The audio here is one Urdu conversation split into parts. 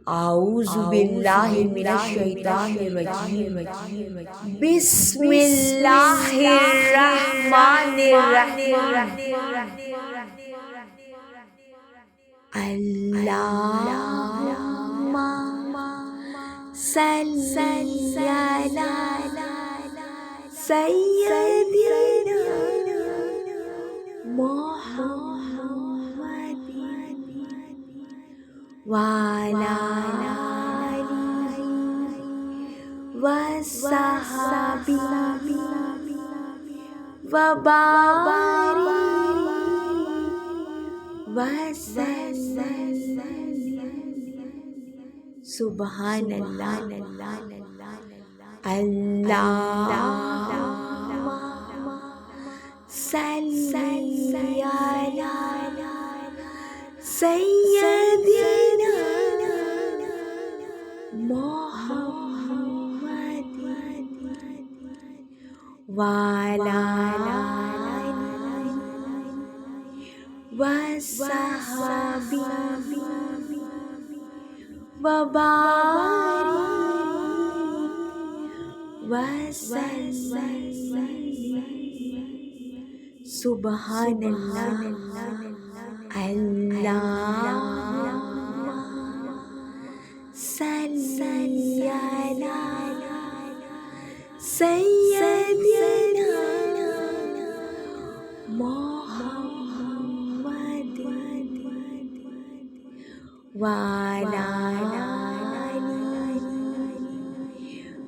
اعوذ باللہ من الشیطان الرجیم بسم اللہ الرحمن الرحیم اللہم صلی علی سیدنا محمد وعلی آلہ وصحبہ وبارک وسلم سبحان اللہ اللہم صلی علی سیدنا محمد وعلی آلہ وصحبہ وبارک وسلم سبحان اللہ اللہم صلی علی سیدنا محمد وعلی آلہ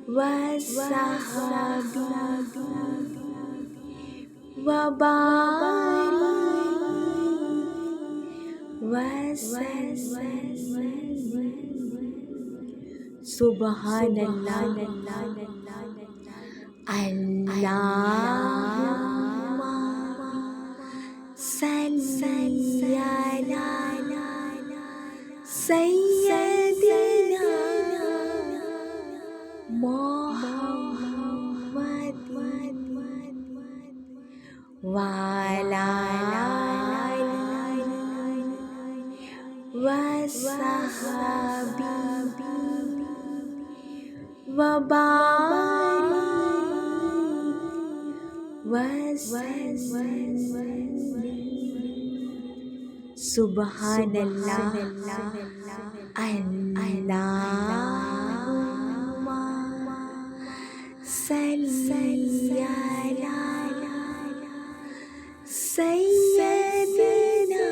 وصحبہ وبارک وسلم سبحان اللہ اللہم صلی علی سیدنا محمد وعلی آلہ وصحبہ وبارک وسلم سبحان اللہ اللہم صلی علی سیدنا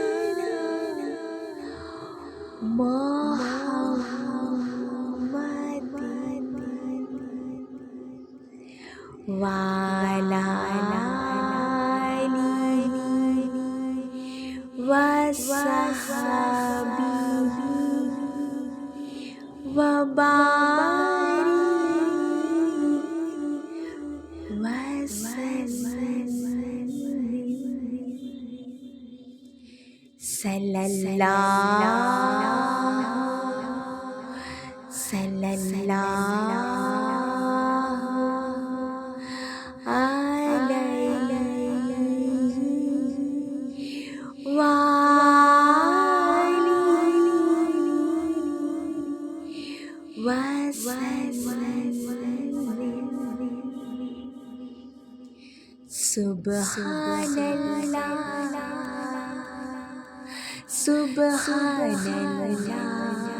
محمد وعلی آلہ وصحبہ وبارک وسلم صلی اللہ علیہ وآلہ وسلم سبحان اللہ سبحان اللہ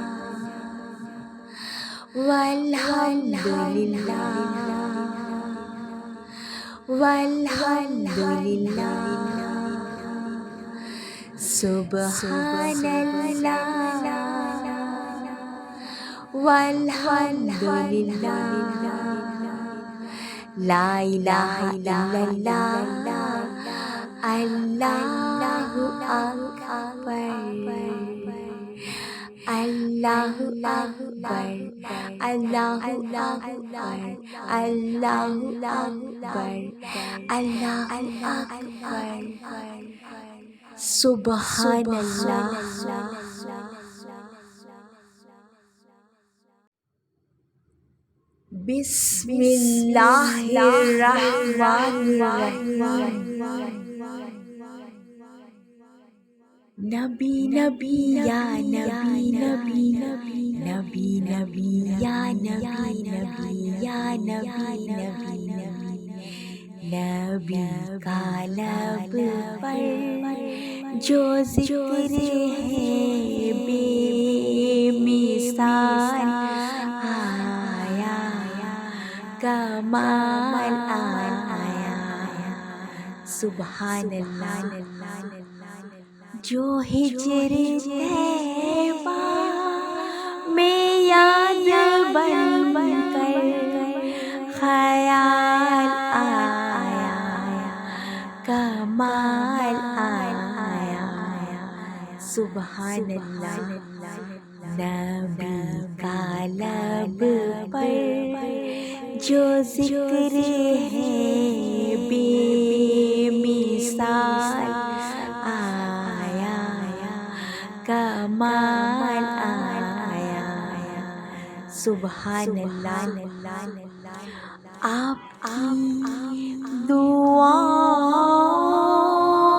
والحمد للہ والحمد للہ سبحان اللہ والحمد للہ لا الہ الا اللہ اللہ اکبر اللہ اکبر اللہ اکبر اللہ اکبر اللہ اکبر سبحان اللہ بسم اللہ الرحمن الرحیم نبی نبی یا نبی نبی نبی نبی یا نبی نبی یا نبی نبی نبی کا لب پر جو ذکر ہے بے مثال آیا کمال آیا سبحان اللہ جو ہجر طیبہ میں یاد بن کر خیال آیا کمال آیا سبحان اللہ نبی کا لب پر جو ذکر ہے بے مثال آیا کمال آیا سبحان اللہ آپ کی دعا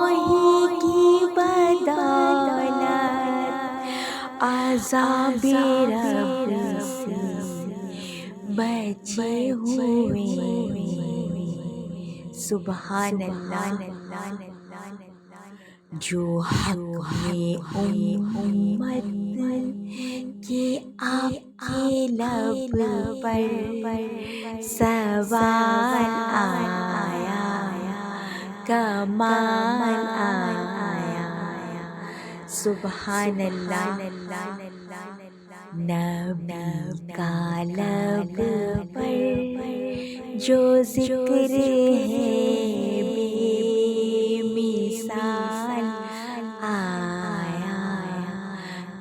ہی کی بدولت عذاب رب سے بچے ہوئے سبحان اللہ جو حق ہے امت کہ آپ کے لب پر سوال آیا کمال آیا سبحان اللہ نبی کا لب پر جو ذکر ہے بے مثال آیا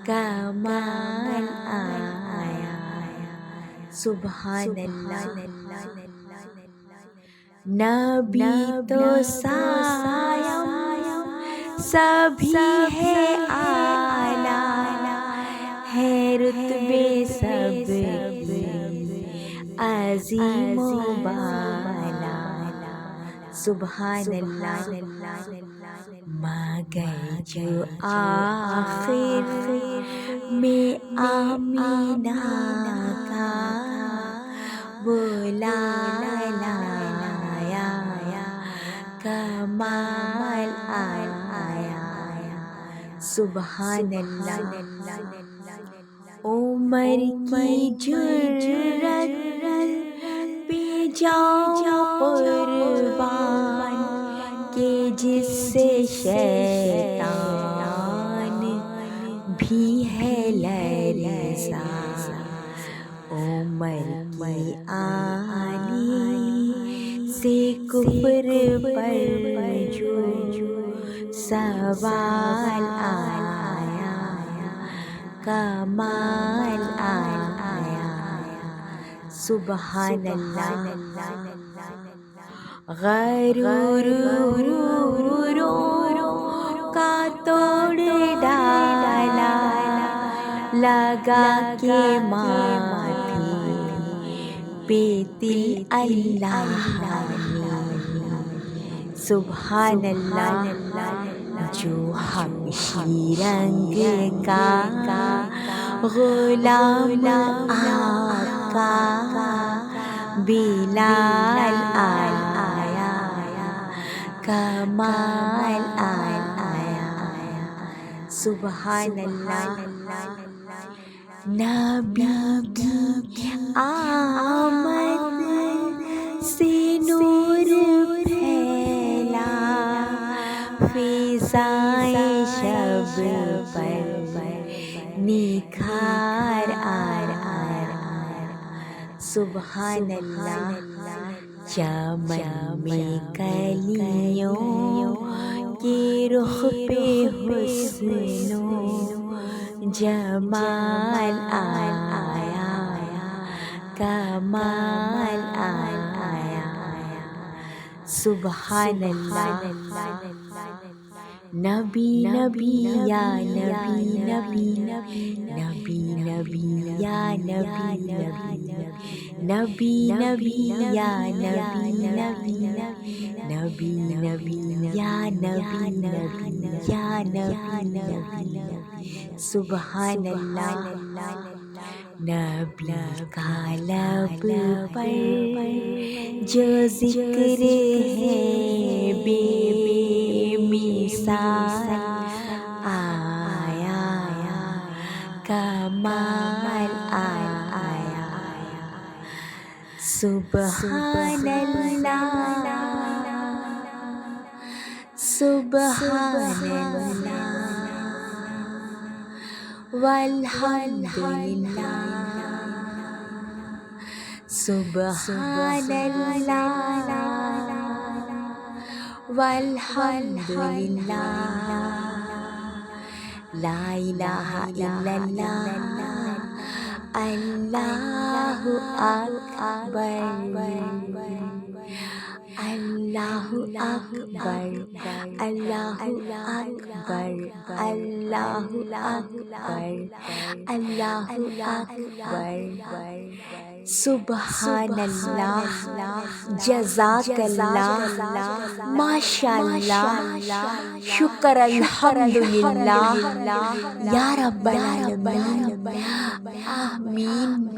کمال آیا سبحان اللہ نبی تو سایہ سبھی ہے اعلیٰ ہے رتبے سب عظیم و بالا سبحان اللہ مگر جو آخر میں آمینہ کا بلایا کمال آیا سبحان اللہ عمر کی جرت پہ جاؤ قربان کہ جس سے شیطان بھی ہے لرزاں عمر کی آنی سے کفر پر جو سوال آیا کمال آیا سبحان اللہ غرور کا توڑ ڈالا لگا کے ماتھے پہ تل اللہ سبحان اللہ جو حبشی رنگ کا غلام آقا بلال آیا کمال آیا سبحان اللہ نبی کی آمد سے نور پھیلا فضائے شب پر نکھار سبحان اللہ چمن میں کلیوں کے رخ پہ حسن و جمال آیا کمال آیا سبحان اللہ نبی نبی یا نبی نبی نبی نبی یا نبی نبی نبی یا نبی نبی نبی نبی یا نبی نبی یا نبی سبحان اللہ نبی کا لب پر جو ذکر ہے بے مثال آیا کمال آیا سبحان اللہ سبحان اللہ والحمد للہ سبحان اللہ والحمد للہ لا الہ الا اللہ اللہ اکبر اللہ اکبر اللہ اکبر اللہ اکبر اللہ اکبر سبحان اللہ جزاک اللہ ماشاء اللہ شکر الحمدللہ یا رب العالمین آمین